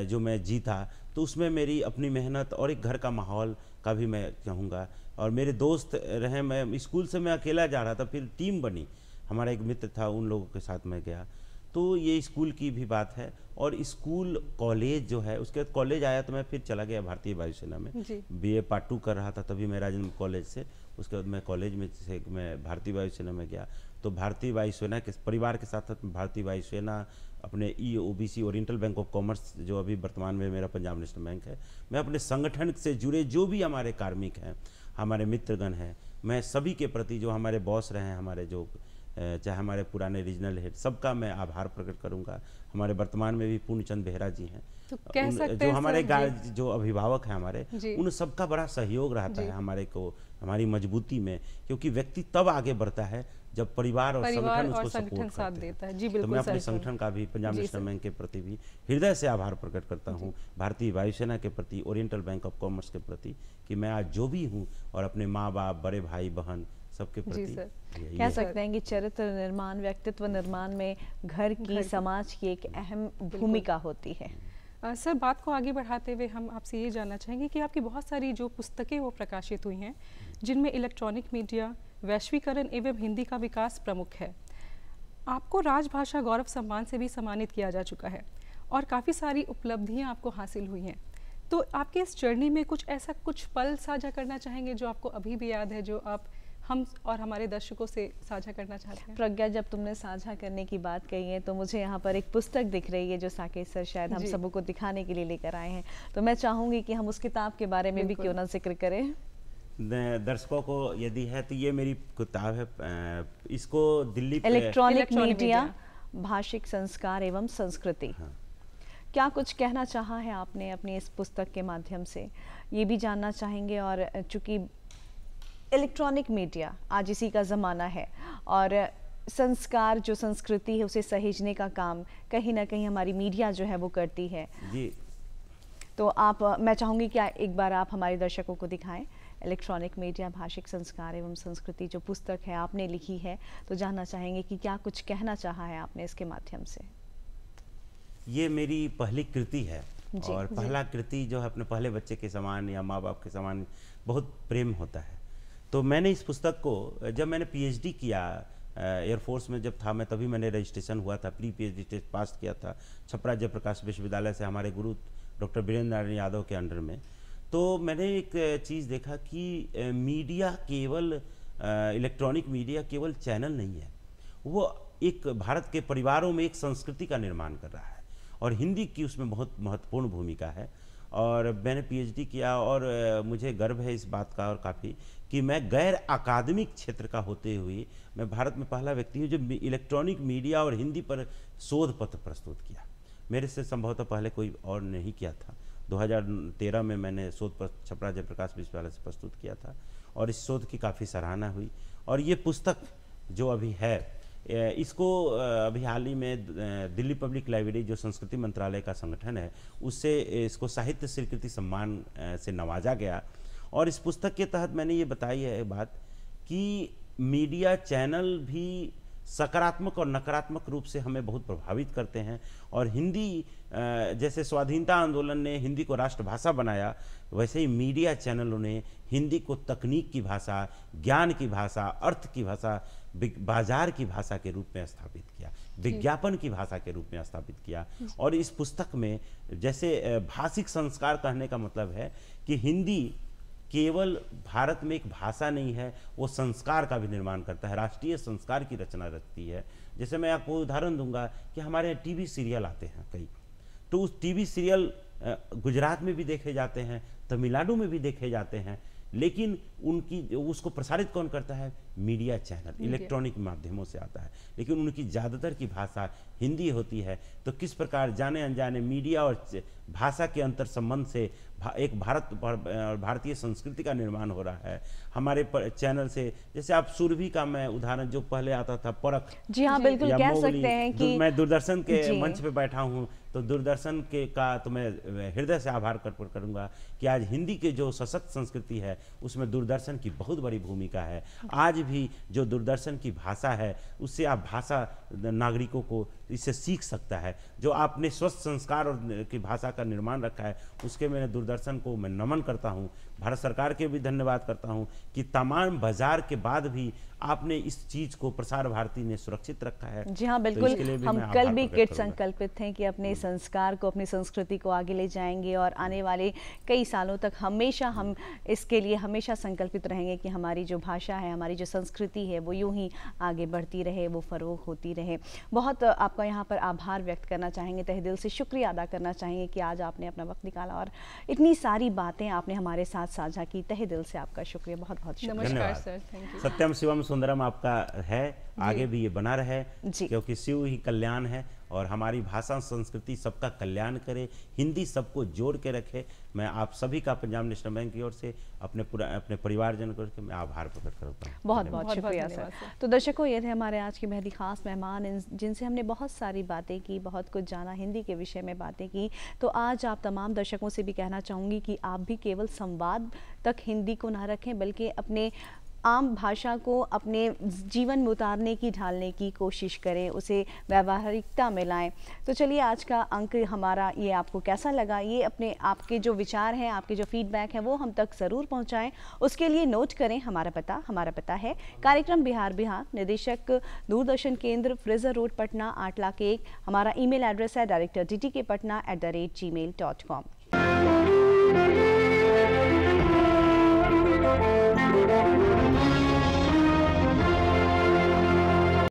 जो मैं जीता, तो उसमें मेरी अपनी मेहनत और एक घर का माहौल का भी मैं कहूँगा। और मेरे दोस्त रहे, मैं स्कूल से मैं अकेला जा रहा था, फिर टीम बनी, हमारा एक मित्र था, उन लोगों के साथ मैं गया। तो ये स्कूल की भी बात है। और स्कूल कॉलेज जो है, उसके बाद कॉलेज आया तो मैं फिर चला गया भारतीय वायुसेना में, BA पार्ट 2 कर रहा था तभी मैं राजेंद्र कॉलेज से। उसके बाद मैं कॉलेज में से मैं भारतीय वायुसेना में गया। तो भारतीय वायुसेना के परिवार के साथ साथ भारतीय वायुसेना, अपने EOBC oriental bank of commerce, जो अभी वर्तमान में मेरा पंजाब नेशनल बैंक है, मैं अपने संगठन से जुड़े जो भी हमारे कार्मिक हैं, हमारे मित्रगण हैं, मैं सभी के प्रति, जो हमारे बॉस रहे हैं, हमारे जो चाहे हमारे पुराने रीजनल हेड, सबका मैं आभार प्रकट करूंगा। हमारे वर्तमान में भी पूर्णचंद बेहरा जी हैं, तो कह सकते जो हमारे जो अभिभावक हैं हमारे, उन सबका बड़ा सहयोग रहता है हमारी मजबूती में। क्योंकि व्यक्ति तब आगे बढ़ता है जब परिवार और संगठन उसको सपोर्ट साथ देता है। जी बिल्कुल। तो मैं अपने संगठन का भी, पंजाब नेशनल बैंक के प्रति भी हृदय से आभार प्रकट करता हूँ, भारतीय वायुसेना के प्रति, ओरिएंटल बैंक ऑफ कॉमर्स के प्रति, कि मैं आज जो भी हूँ, और अपने माँ बाप, बड़े भाई बहन, सबके प्रति कह सकते हैं कि चरित्र निर्माण, व्यक्तित्व निर्माण में घर की, समाज की एक अहम भूमिका होती है। सर, बात को आगे बढ़ाते हुए हम आपसे ये जानना चाहेंगे कि आपकी बहुत सारी जो पुस्तकें वो प्रकाशित हुई हैं, जिनमें इलेक्ट्रॉनिक मीडिया, वैश्वीकरण एवं हिंदी का विकास प्रमुख है। आपको राजभाषा गौरव सम्मान से भी सम्मानित किया जा चुका है, और काफ़ी सारी उपलब्धियां आपको हासिल हुई हैं। तो आपके इस जर्नी में कुछ पल साझा करना चाहेंगे जो आपको अभी भी याद है, जो आप हम और हमारे दर्शकों से साझा करना चाहते हैं? प्रज्ञा, जब तुमने साझा करने की बात कही है, तो मुझे यहाँ पर एक पुस्तक दिख रही है जो साकेत सर शायद हम सबों को दिखाने के लिए लेकर आए हैं। तो मैं चाहूँगी कि हम उस किताब के बारे में भी क्यों ना जिक्र करें। दर्शकों को यदि है तो ये मेरी किताब है, इसको दिल्ली इलेक्ट्रॉनिक मीडिया, भाषिक संस्कार एवं संस्कृति। क्या कुछ कहना चाहा है आपने अपनी इस पुस्तक के माध्यम से, ये भी जानना चाहेंगे। और चूंकि इलेक्ट्रॉनिक मीडिया आज इसी का ज़माना है, और संस्कार जो संस्कृति है उसे सहेजने का काम कहीं ना कहीं हमारी मीडिया जो है वो करती है जी। तो मैं चाहूँगी कि एक बार आप हमारे दर्शकों को दिखाएं इलेक्ट्रॉनिक मीडिया, भाषिक संस्कार एवं संस्कृति, जो पुस्तक है आपने लिखी है। तो जानना चाहेंगे कि क्या कुछ कहना चाहा है आपने इसके माध्यम से। ये मेरी पहली कृति है, और पहला कृति जो है अपने पहले बच्चे के समान या माँ बाप के समान बहुत प्रेम होता है। तो मैंने इस पुस्तक को, जब मैंने PhD किया एयरफोर्स में जब था मैं, तभी मैंने रजिस्ट्रेशन हुआ था, प्री PhD टेस्ट पास किया था छपरा जयप्रकाश विश्वविद्यालय से, हमारे गुरु डॉक्टर वीरेंद्र नारायण यादव के अंडर में। तो मैंने एक चीज़ देखा कि मीडिया केवल इलेक्ट्रॉनिक मीडिया केवल चैनल नहीं है, वो एक भारत के परिवारों में एक संस्कृति का निर्माण कर रहा है और हिंदी की उसमें बहुत महत्वपूर्ण भूमिका है। और मैंने पीएचडी किया और मुझे गर्व है इस बात का और काफ़ी कि मैं गैर अकादमिक क्षेत्र का होते हुए मैं भारत में पहला व्यक्ति हूँ जो इलेक्ट्रॉनिक मीडिया और हिंदी पर शोध पत्र प्रस्तुत किया। मेरे से संभवतः पहले कोई और नहीं किया था। 2013 में मैंने शोध पत्र छपरा जयप्रकाश विश्वविद्यालय से प्रस्तुत किया था और इस शोध की काफ़ी सराहना हुई। और ये पुस्तक जो अभी है इसको अभी हाल ही में दिल्ली पब्लिक लाइब्रेरी जो संस्कृति मंत्रालय का संगठन है उससे इसको साहित्य स्वीकृति सम्मान से नवाजा गया। और इस पुस्तक के तहत मैंने ये बताई है बात कि मीडिया चैनल भी सकारात्मक और नकारात्मक रूप से हमें बहुत प्रभावित करते हैं। और हिंदी जैसे स्वाधीनता आंदोलन ने हिंदी को राष्ट्रभाषा बनाया, वैसे ही मीडिया चैनलों ने हिंदी को तकनीक की भाषा, ज्ञान की भाषा, अर्थ की भाषा, बाजार की भाषा के रूप में स्थापित किया, विज्ञापन की भाषा के रूप में स्थापित किया। और इस पुस्तक में जैसे भाषिक संस्कार कहने का मतलब है कि हिंदी केवल भारत में एक भाषा नहीं है, वो संस्कार का भी निर्माण करता है, राष्ट्रीय संस्कार की रचना रखती है। जैसे मैं आपको उदाहरण दूंगा कि हमारे यहाँ टीवी सीरियल आते हैं कई, तो उस टीवी सीरियल गुजरात में भी देखे जाते हैं, तमिलनाडु में भी देखे जाते हैं, लेकिन उनकी उसको प्रसारित कौन करता है? मीडिया चैनल, इलेक्ट्रॉनिक माध्यमों से आता है, लेकिन उनकी ज़्यादातर की भाषा हिंदी होती है। तो किस प्रकार जाने अनजाने मीडिया और भाषा के अंतर संबंध से एक भारतीय संस्कृति का निर्माण हो रहा है हमारे चैनल से। जैसे आप सुरभि का मैं उदाहरण, जो पहले आता था परख, जी हाँ बिल्कुल कह सकते हैं कि मैं दूरदर्शन के मंच पे बैठा हूँ, तो दूरदर्शन के का तो मैं हृदय से आभार करूँगा कि आज हिंदी के जो सशक्त संस्कृति है उसमें दूरदर्शन की बहुत बड़ी भूमिका है। आज भी जो दूरदर्शन की भाषा है उससे आप भाषा नागरिकों को इससे सीख सकता है। जो आपने स्वस्थ संस्कार और की भाषा का निर्माण रखा है उसके मैंने दूरदर्शन को मैं नमन करता हूँ। भारत सरकार के भी धन्यवाद करता हूँ कि तमाम बाजार के बाद भी आपने इस चीज को प्रसार भारती ने सुरक्षित रखा है। जी हाँ बिल्कुल, तो हम कल भी कृत संकल्पित थे कि अपने संस्कार को, अपनी संस्कृति को आगे ले जाएंगे और आने वाले कई सालों तक हमेशा हम इसके लिए हमेशा संकल्पित रहेंगे कि हमारी जो भाषा है, हमारी जो संस्कृति है वो यूं ही आगे बढ़ती रहे, वो फरोग होती रहे। बहुत आपका यहाँ पर आभार व्यक्त करना चाहेंगे, तहे दिल से शुक्रिया अदा करना चाहेंगे कि आज आपने अपना वक्त निकाला और इतनी सारी बातें आपने हमारे साथ साझा की। तहे दिल से आपका शुक्रिया, बहुत बहुत शुक्रिया। नमस्कार सर, थैंक यू। सत्यम शिवम सुंदरम आपका है, आगे भी ये बना रहे क्योंकि शिव ही कल्याण है और हमारी भाषा संस्कृति सबका कल्याण करे, हिंदी सबको जोड़ के रखे। मैं आप सभी का पंजाब नेशनल बैंक की ओर से अपने परिवारजन को मैं आभार प्रकट करता हूँ। बहुत बहुत शुक्रिया सर। तो दर्शकों, ये थे हमारे आज के बेहद खास मेहमान जिनसे हमने बहुत सारी बातें की, बहुत कुछ जाना, हिंदी के विषय में बातें की। तो आज आप तमाम दर्शकों से भी कहना चाहूँगी कि आप भी केवल संवाद तक हिंदी को ना रखें, बल्कि अपने आम भाषा को अपने जीवन में उतारने की, ढालने की कोशिश करें, उसे व्यावहारिकता में लाएं। तो चलिए, आज का अंक हमारा ये आपको कैसा लगा, ये अपने आपके जो विचार हैं, आपके जो फीडबैक हैं वो हम तक ज़रूर पहुंचाएं। उसके लिए नोट करें हमारा पता है कार्यक्रम बिहार, निदेशक दूरदर्शन केंद्र, फ्रेजर रोड, पटना 8,01,000। हमारा ईमेल एड्रेस है director.ttk patna@gmail.com।